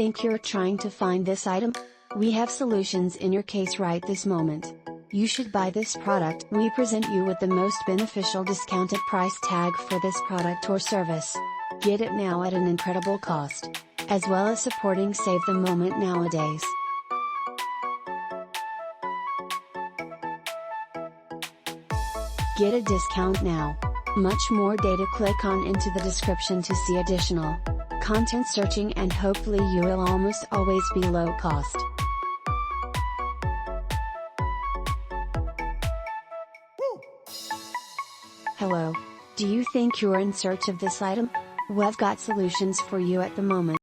think you're trying to find this item? We have solutions in your case right this moment. You should buy this product. We present you with the most beneficial discounted price tag for this product or service. Get it now at an incredible cost. As well as supporting Save the Moment nowadays. Get a discount now. Much more data, click on into the description to see additional content searching, and hopefully you will almost always be low cost. Hello. Do you think you're in search of this item? We've got solutions for you at the moment.